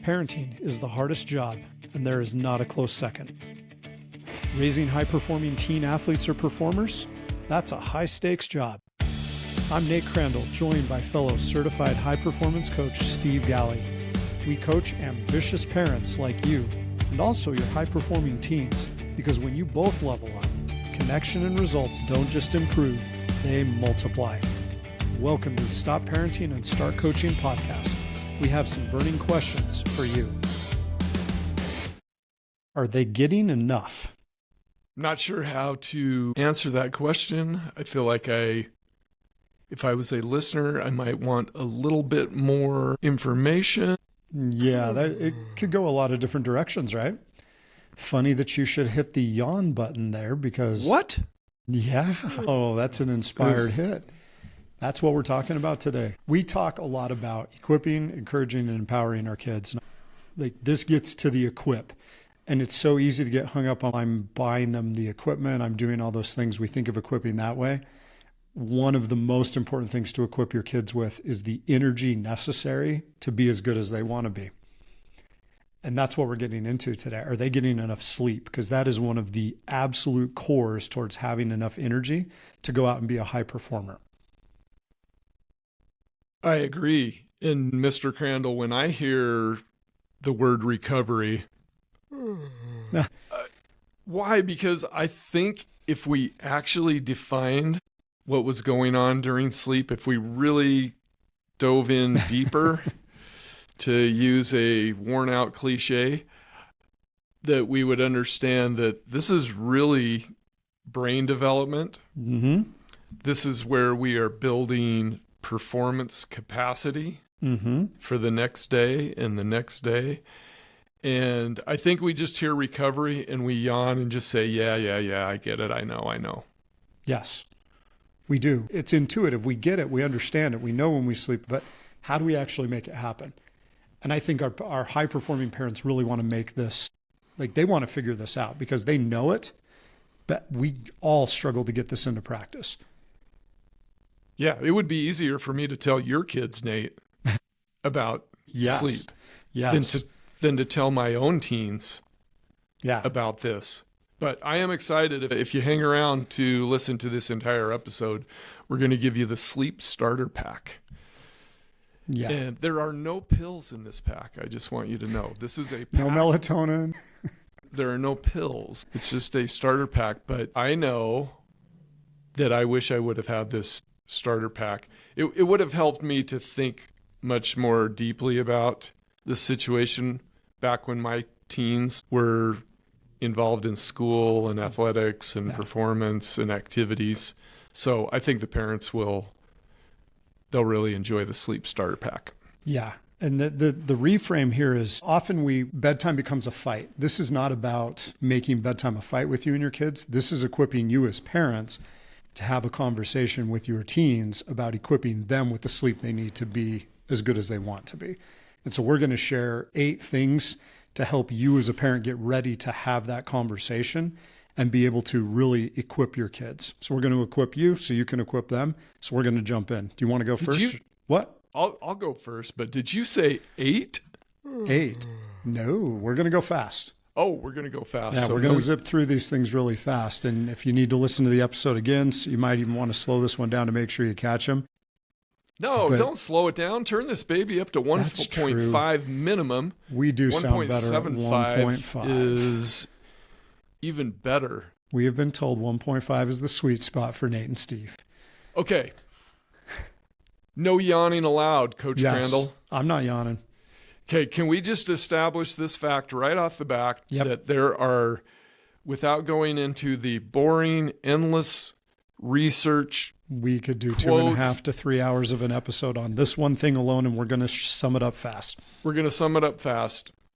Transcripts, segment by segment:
Parenting is the hardest job, and there is not a close second. Raising high-performing teen athletes or performers? That's a high-stakes job. I'm Nate Crandall, joined by fellow certified high-performance coach Steve Galley. We coach ambitious parents like you, and also your high-performing teens, because when you both level up, connection and results don't just improve, they multiply. Welcome to the Stop Parenting and Start Coaching podcast. We have some burning questions for you. Are they getting enough? Not sure how to answer that question. I feel like if I was a listener, I might want a little bit more information. Yeah, it could go a lot of different directions, right? Funny that you should hit the yawn button there because... What? Yeah. Oh, that's an inspired hit. That's what we're talking about today. We talk a lot about equipping, encouraging, and empowering our kids. Like this gets to the equip. And it's so easy to get hung up on I'm buying them the equipment, I'm doing all those things. We think of equipping that way. One of the most important things to equip your kids with is the energy necessary to be as good as they want to be. And that's what we're getting into today. Are they getting enough sleep? Because that is one of the absolute cores towards having enough energy to go out and be a high performer. I agree. And Mr. Crandall, when I hear the word recovery, why? Because I think if we actually defined what was going on during sleep, if we really dove in deeper, to use a worn out cliche, that we would understand that this is really brain development. Mm-hmm. This is where we are building performance capacity for the next day and the next day. And I think we just hear recovery and we yawn and just say, yeah, I get it. I know. Yes, we do. It's intuitive. We get it. We understand it. We know when we sleep, but how do we actually make it happen? And I think our high-performing parents really want to make this, like they want to figure this out because they know it, but we all struggle to get this into practice. Yeah, it would be easier for me to tell your kids, Nate, about sleep than to tell my own teens about this. But I am excited. If you hang around to listen to this entire episode, we're going to give you the sleep starter pack. Yeah. And there are no pills in this pack. I just want you to know. This is a pack. No melatonin. There are no pills. It's just a starter pack. But I know that I wish I would have had this starter pack. It would have helped me to think much more deeply about the situation back when my teens were involved in school and athletics and performance and activities. So I think the parents they'll really enjoy the sleep starter pack. Yeah. And the reframe here is often bedtime becomes a fight. This is not about making bedtime a fight with you and your kids. This is equipping you as parents to have a conversation with your teens about equipping them with the sleep they need to be as good as they want to be. And so we're going to share 8 things to help you as a parent get ready to have that conversation and be able to really equip your kids. So we're going to equip you so you can equip them. So we're going to jump in. Do you want to go first? What? I'll go first, but did you say 8? 8. No, we're going to go fast. Oh, we're going to go fast. Yeah, so we're going to zip through these things really fast. And if you need to listen to the episode again, so you might even want to slow this one down to make sure you catch them. No, don't slow it down. Turn this baby up to 1.5 minimum. We do sound better at 1.5. Is even better. We have been told 1.5 is the sweet spot for Nate and Steve. Okay. No yawning allowed, Coach Crandall. I'm not yawning. Okay, can we just establish this fact right off the bat that there are, without going into the boring, endless research, we could do quotes, 2.5 to 3 hours of an episode on this one thing alone, and we're going to sum it up fast.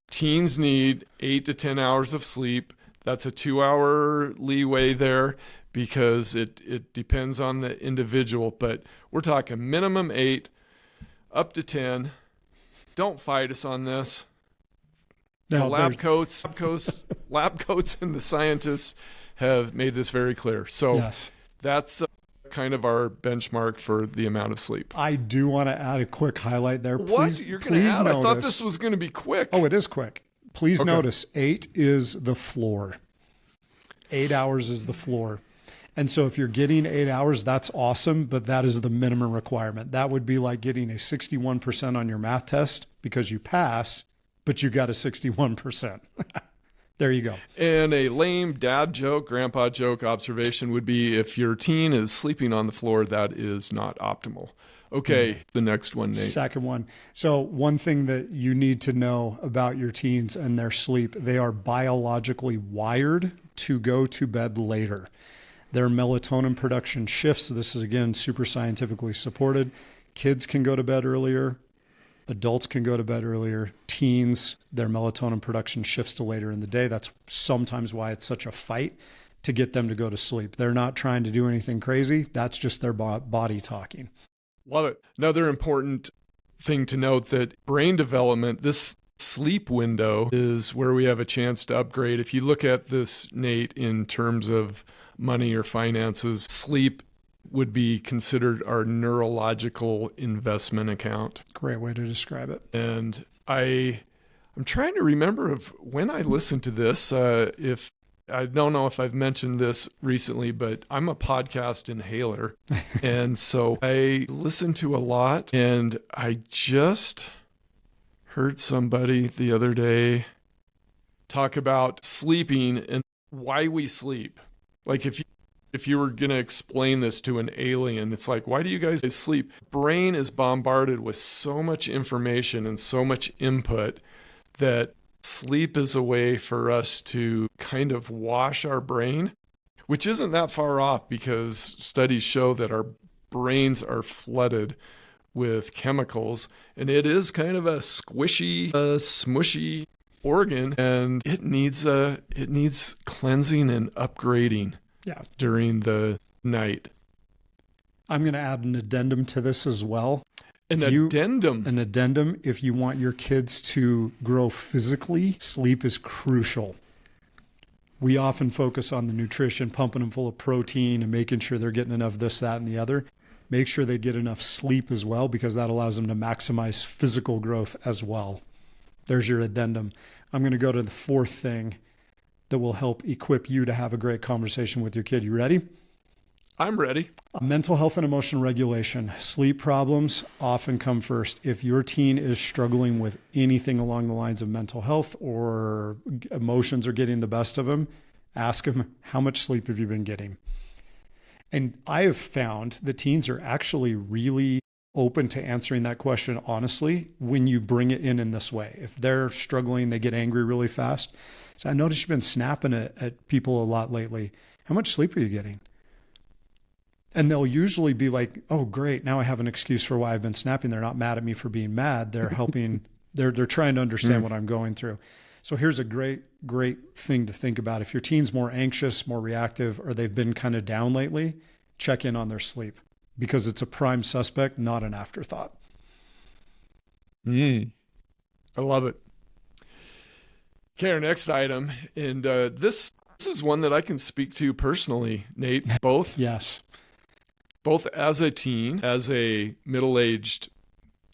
Teens need 8 to 10 hours of sleep. That's a 2-hour leeway there because it depends on the individual, but we're talking minimum 8, up to 10. Don't fight us on this. The lab coats and the scientists have made this very clear. So that's kind of our benchmark for the amount of sleep. I do want to add a quick highlight there. What? You're going to add? I thought this was going to be quick. Oh, it is quick. Please notice 8 is the floor. 8 hours is the floor. And so if you're getting 8 hours, that's awesome, but that is the minimum requirement. That would be like getting a 61% on your math test because you pass, but you got a 61%. There you go. And a lame dad joke, grandpa joke observation would be if your teen is sleeping on the floor, that is not optimal. Okay, the next one, Nate. Second one. So one thing that you need to know about your teens and their sleep, they are biologically wired to go to bed later. Their melatonin production shifts. This is, again, super scientifically supported. Kids can go to bed earlier. Adults can go to bed earlier. Teens, their melatonin production shifts to later in the day. That's sometimes why it's such a fight to get them to go to sleep. They're not trying to do anything crazy. That's just their body talking. Love it. Another important thing to note that brain development, this sleep window is where we have a chance to upgrade. If you look at this, Nate, in terms of money or finances, sleep would be considered our neurological investment account. Great way to describe it. And I'm trying to remember of when I listened to this. If I don't know if I've mentioned this recently, but I'm a podcast inhaler. And so I listen to a lot, and I just heard somebody the other day talk about sleeping and why we sleep. Like if you were going to explain this to an alien, it's like, why do you guys sleep? Brain is bombarded with so much information and so much input that sleep is a way for us to kind of wash our brain, which isn't that far off because studies show that our brains are flooded with chemicals, and it is kind of a squishy, smushy organ, and it needs cleansing and upgrading during the night. I'm going to add an addendum to this as well. An addendum? An addendum. If you want your kids to grow physically, sleep is crucial. We often focus on the nutrition, pumping them full of protein and making sure they're getting enough this, that, and the other. Make sure they get enough sleep as well, because that allows them to maximize physical growth as well. There's your addendum. I'm going to go to the fourth thing that will help equip you to have a great conversation with your kid. You ready? I'm ready. Mental health and emotional regulation. Sleep problems often come first. If your teen is struggling with anything along the lines of mental health or emotions are getting the best of them, ask them, how much sleep have you been getting? And I have found that teens are actually really open to answering that question honestly when you bring it in this way. If they're struggling, they get angry really fast. So I noticed you've been snapping at people a lot lately. How much sleep are you getting? And they'll usually be like, oh, great. Now I have an excuse for why I've been snapping. They're not mad at me for being mad. They're helping. They're trying to understand what I'm going through. So here's a great thing to think about. If your teen's more anxious, more reactive, or they've been kind of down lately, check in on their sleep, because it's a prime suspect, not an afterthought. I love it. Okay, our next item, and this is one that I can speak to personally, Nate, both as a teen, as a middle-aged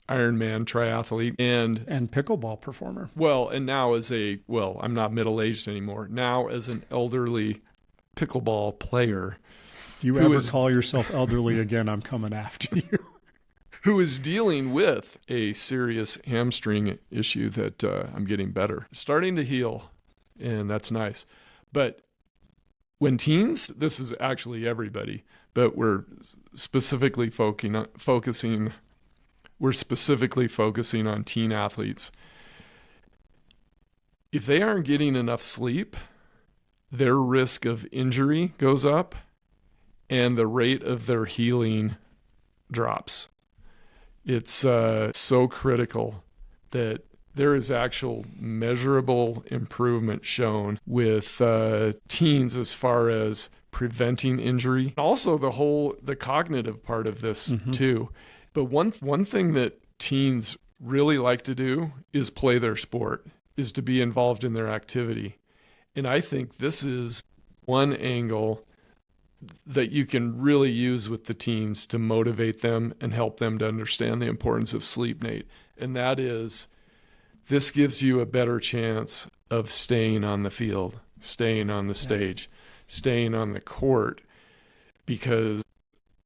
Ironman triathlete, and pickleball performer. Well, and now I'm not middle-aged anymore. Now as an elderly pickleball player. If you ever call yourself elderly again, I'm coming after you. Who is dealing with a serious hamstring issue that I'm getting better. Starting to heal, and that's nice. But when teens, this is actually everybody, but we're specifically focusing on teen athletes. If they aren't getting enough sleep, their risk of injury goes up and the rate of their healing drops. It's so critical that there is actual measurable improvement shown with teens as far as preventing injury. Also the cognitive part of this too. But one thing that teens really like to do is play their sport, is to be involved in their activity. And I think this is one angle that you can really use with the teens to motivate them and help them to understand the importance of sleep, Nate. And that is, this gives you a better chance of staying on the field, staying on the stage, staying on the court. Because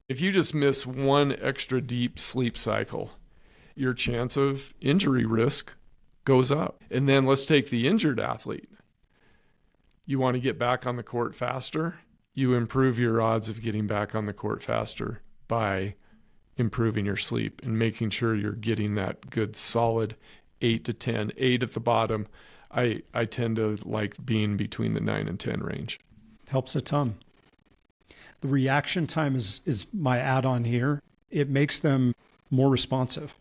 if you just miss one extra deep sleep cycle, your chance of injury risk goes up. And then let's take the injured athlete. You want to get back on the court faster? You improve your odds of getting back on the court faster by improving your sleep and making sure you're getting that good solid 8 to 10, 8 at the bottom. I tend to like being between the 9 and 10 range. Helps a ton. The reaction time is my add-on here. It makes them more responsive.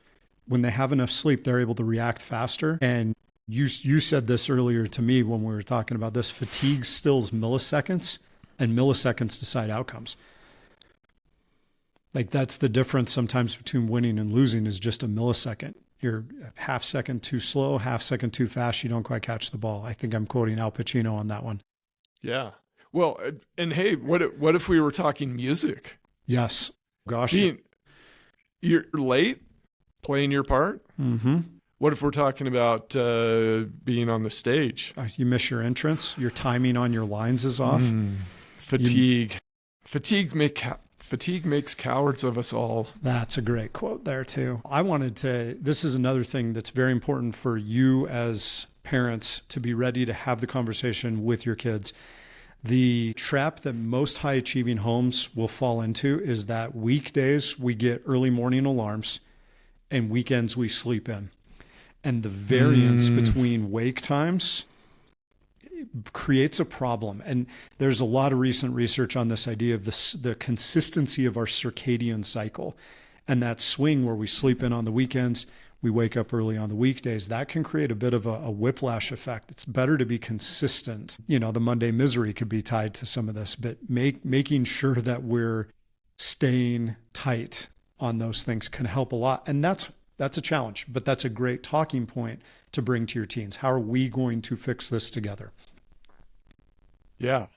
When they have enough sleep, they're able to react faster. And you said this earlier to me when we were talking about this. Fatigue stills milliseconds, and milliseconds decide outcomes. Like, that's the difference sometimes between winning and losing, is just a millisecond. You're a half second too slow, half second too fast. You don't quite catch the ball. I think I'm quoting Al Pacino on that one. Yeah. Well, and hey, what if we were talking music? Yes. Gosh. You're late playing your part. Mm-hmm. What if we're talking about being on the stage? You miss your entrance. Your timing on your lines is off. Fatigue. Fatigue makes cowards of us all. That's a great quote there too. This is another thing that's very important for you as parents to be ready to have the conversation with your kids. The trap that most high achieving homes will fall into is that weekdays we get early morning alarms and weekends we sleep in. And the variance between wake times creates a problem. And there's a lot of recent research on this idea of the consistency of our circadian cycle, and that swing where we sleep in on the weekends, we wake up early on the weekdays. That can create a bit of a whiplash effect. It's better to be consistent. The Monday misery could be tied to some of this, but making sure that we're staying tight on those things can help a lot. And that's a challenge, but that's a great talking point to bring to your teens. How are we going to fix this together? Yeah.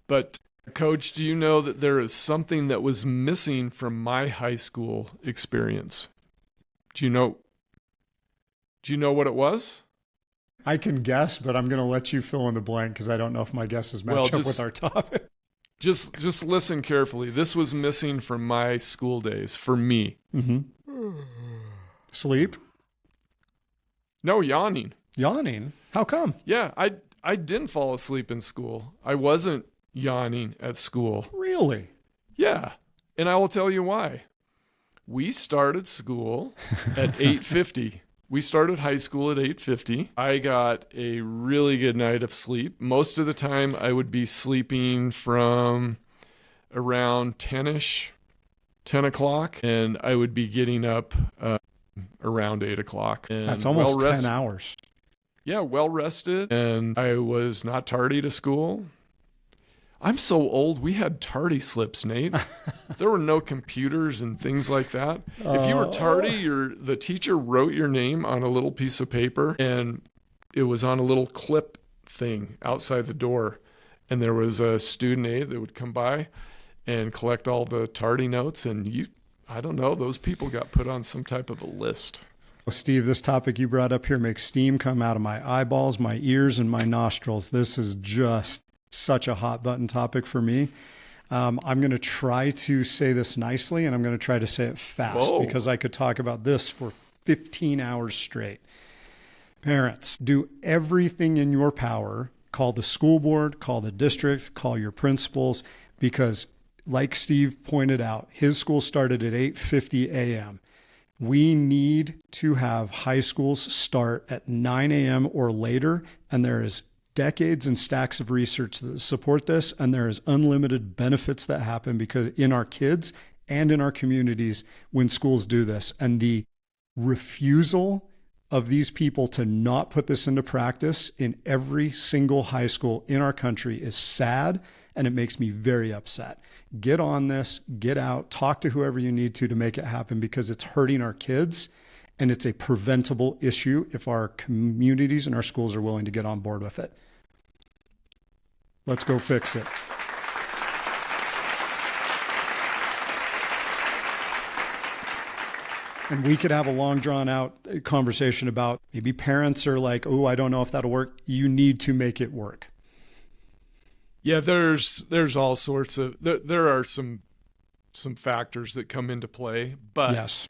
But Coach, do you know that there is something that was missing from my high school experience? Do you know what it was? I can guess, but I'm going to let you fill in the blank because I don't know if my guesses match up with our topic. Just listen carefully. This was missing from my school days for me. Mm-hmm. Sleep? No, yawning. Yawning? How come? Yeah, I didn't fall asleep in school. I wasn't yawning at school. Really? Yeah, and I will tell you why. We started school at 8:50. We started high school at 8:50. I got a really good night of sleep. Most of the time I would be sleeping from around 10 o'clock, and I would be getting up around 8 o'clock. And that's almost 10 hours. Yeah, well rested, and I was not tardy to school. I'm so old, we had tardy slips, Nate. There were no computers and things like that. If you were tardy, the teacher wrote your name on a little piece of paper, and it was on a little clip thing outside the door. And there was a student aide that would come by and collect all the tardy notes, and I don't know, those people got put on some type of a list. Well, Steve, this topic you brought up here makes steam come out of my eyeballs, my ears, and my nostrils. This is just such a hot button topic for me. I'm going to try to say this nicely, and I'm going to try to say it fast because I could talk about this for 15 hours straight. Parents, do everything in your power. Call the school board, call the district, call your principals, because like Steve pointed out, his school started at 8:50 a.m. We need to have high schools start at 9 a.m. or later, and there is decades and stacks of research that support this, and there is unlimited benefits that happen because in our kids and in our communities when schools do this. And the refusal of these people to not put this into practice in every single high school in our country is sad, and it makes me very upset. Get on this, get out, talk to whoever you need to make it happen, because it's hurting our kids. And it's a preventable issue if our communities and our schools are willing to get on board with it. Let's go fix it. And we could have a long drawn out conversation about maybe parents are like, oh, I don't know if that'll work. You need to make it work. Yeah, there's all sorts of, there are some factors that come into play, but yes,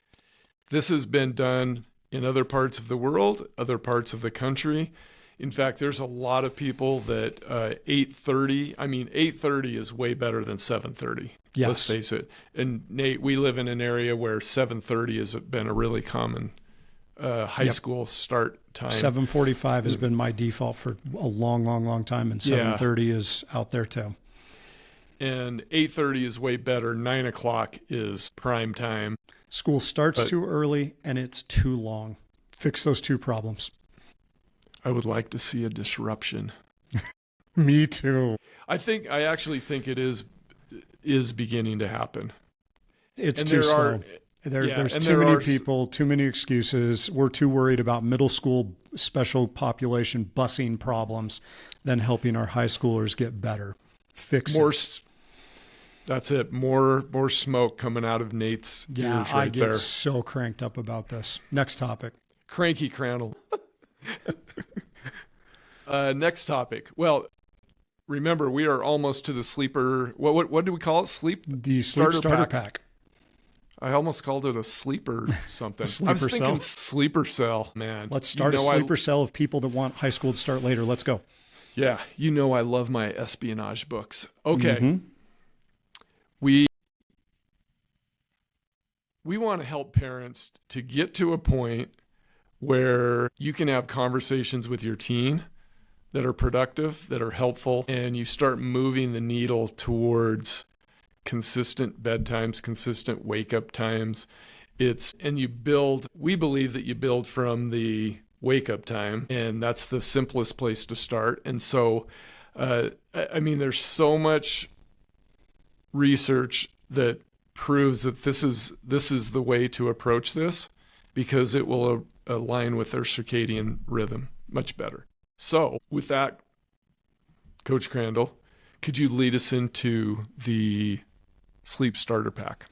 this has been done in other parts of the world, other parts of the country. In fact, there's a lot of people that 8:30 is way better than 7:30. Yes. Let's face it. And Nate, we live in an area where 7:30 has been a really common high school start time. 7:45 has been my default for a long, long, long time, and 7:30 is out there too. And 8:30 is way better. 9 o'clock is prime time. School starts too early and it's too long. Fix those two problems. I would like to see a disruption. Me too. I actually think it is beginning to happen. It's too slow. There's too many people, too many excuses. We're too worried about middle school special population busing problems than helping our high schoolers get better. Fix it. That's it. More smoke coming out of Nate's ears right I get there. so cranked up about this. Next topic. Cranky Crandall. Next topic. Well, remember, we are almost to the sleeper. What do we call it? The sleep starter pack. I almost called it a sleeper something. Sleeper I was thinking cell? Sleeper cell, man. Let's start a sleeper cell of people that want high school to start later. Let's go. Yeah, I love my espionage books. Okay. Mm-hmm. We want to help parents to get to a point where you can have conversations with your teen that are productive, that are helpful, and you start moving the needle towards consistent bedtimes, consistent wake-up times. We believe that you build from the wake-up time, and that's the simplest place to start. And so, there's so much research that proves that this is the way to approach this, because it will align with their circadian rhythm much better. So with that, Coach Crandall, could you lead us into the sleep starter pack?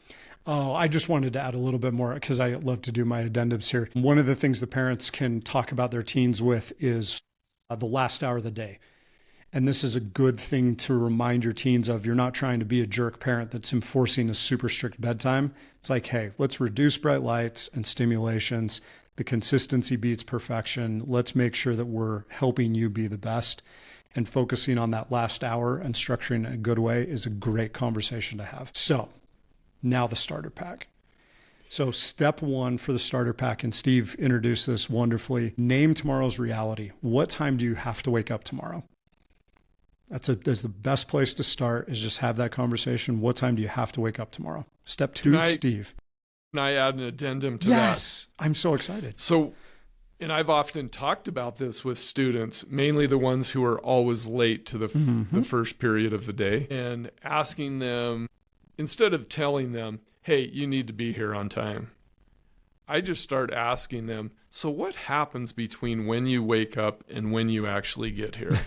Oh, I just wanted to add a little bit more because I love to do my addendums here. One of the things the parents can talk about their teens with is the last hour of the day. And this is a good thing to remind your teens of. You're not trying to be a jerk parent that's enforcing a super strict bedtime. It's like, hey, let's reduce bright lights and stimulations. The consistency beats perfection. Let's make sure that we're helping you be the best. And focusing on that last hour and structuring it in a good way is a great conversation to have. So now the starter pack. So step one for the starter pack, and Steve introduced this wonderfully, name tomorrow's reality. What time do you have to wake up tomorrow? That's the best place to start, is just have that conversation. What time do you have to wake up tomorrow? Step two, Steve. Can I add an addendum to that? Yes, I'm so excited. So, and I've often talked about this with students, mainly the ones who are always late to the first period of the day, and asking them, instead of telling them, hey, you need to be here on time, I just start asking them, so what happens between when you wake up and when you actually get here?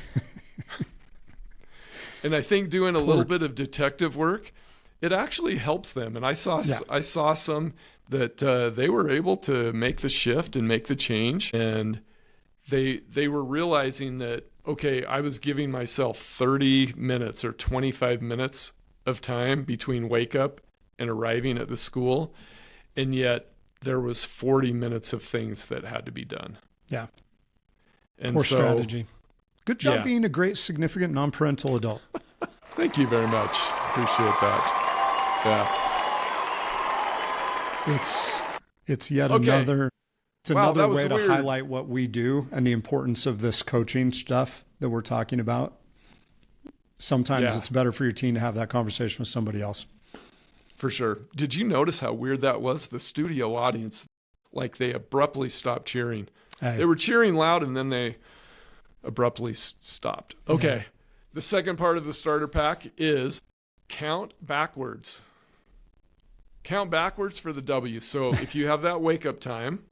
And I think doing a little bit of detective work, it actually helps them. And I saw some that they were able to make the shift and make the change. And they were realizing that, okay, I was giving myself 30 minutes or 25 minutes of time between wake up and arriving at the school. And yet there was 40 minutes of things that had to be done. Yeah. And poor strategy. Good job being a great, significant, non-parental adult. Thank you very much. Appreciate that. Yeah. It's yet another way to weird. highlight what we do and the importance of this coaching stuff that we're talking about. Sometimes it's better for your teen to have that conversation with somebody else. For sure. Did you notice how weird that was? The studio audience, like, they abruptly stopped cheering. Hey. They were cheering loud and then they abruptly stopped. Okay. Yeah. The second part of the starter pack is count backwards. Count backwards for the W. So if you have that wake up time,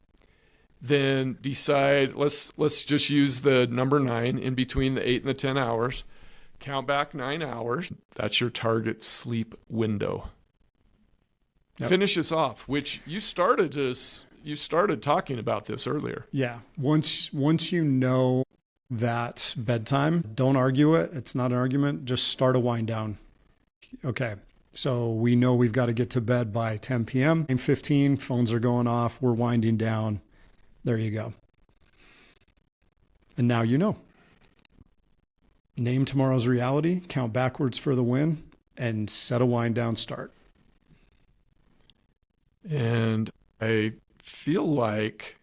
then decide, let's just use the number 9 in between the 8 and the 10 hours. Count back 9 hours. That's your target sleep window. Finish us off, which you started talking about this earlier. Yeah. Once you know that bedtime, don't argue it. It's not an argument. Just start a wind down. Okay. So we know we've got to get to bed by 10 p.m. 9:15, phones are going off. We're winding down. There you go. And now you know. Name tomorrow's reality, count backwards for the win, and set a wind down start. And I feel like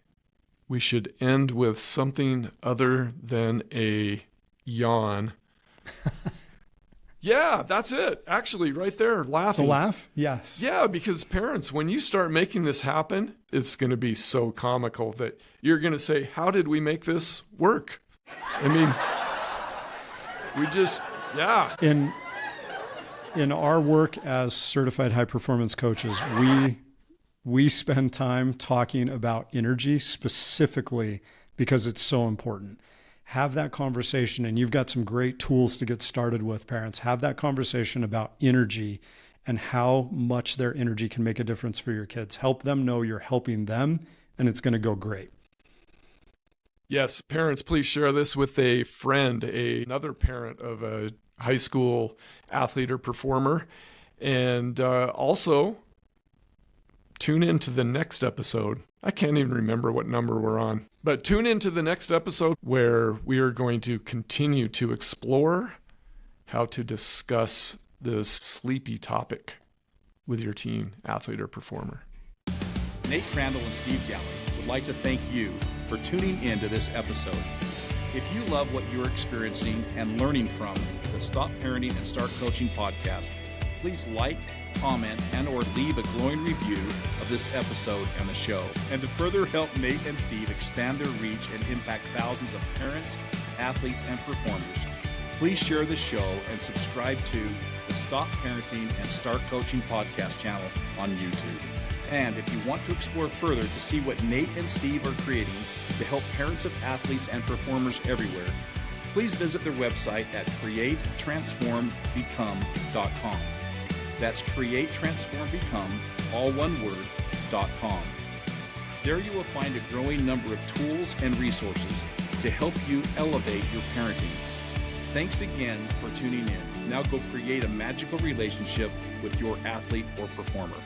we should end with something other than a yawn. Yeah, that's it. Actually, right there, laughing. The laugh? Yes. Yeah, because parents, when you start making this happen, it's going to be so comical that you're going to say, how did we make this work? I mean, we just, yeah. In our work as certified high performance coaches, we spend time talking about energy specifically because it's so important. Have that conversation, and you've got some great tools to get started with, parents. Have that conversation about energy and how much their energy can make a difference for your kids. Help them know you're helping them, and it's going to go great. Yes, parents, please share this with a friend, another parent of a high school athlete or performer. And also, tune into the next episode. I can't even remember what number we're on, but tune into the next episode where we are going to continue to explore how to discuss this sleepy topic with your teen athlete or performer. Nate Crandall and Steve Galley would like to thank you for tuning in to this episode. If you love what you're experiencing and learning from the Stop Parenting and Start Coaching podcast, please like, comment, and or leave a glowing review of this episode and the show. And to further help Nate and Steve expand their reach and impact thousands of parents, athletes, and performers, please share the show and subscribe to the Stop Parenting and Start Coaching podcast channel on YouTube. And if you want to explore further to see what Nate and Steve are creating to help parents of athletes and performers everywhere, please visit their website at createtransformbecome.com. That's createtransformbecome, all one word, .com. There you will find a growing number of tools and resources to help you elevate your parenting. Thanks again for tuning in. Now go create a magical relationship with your athlete or performer.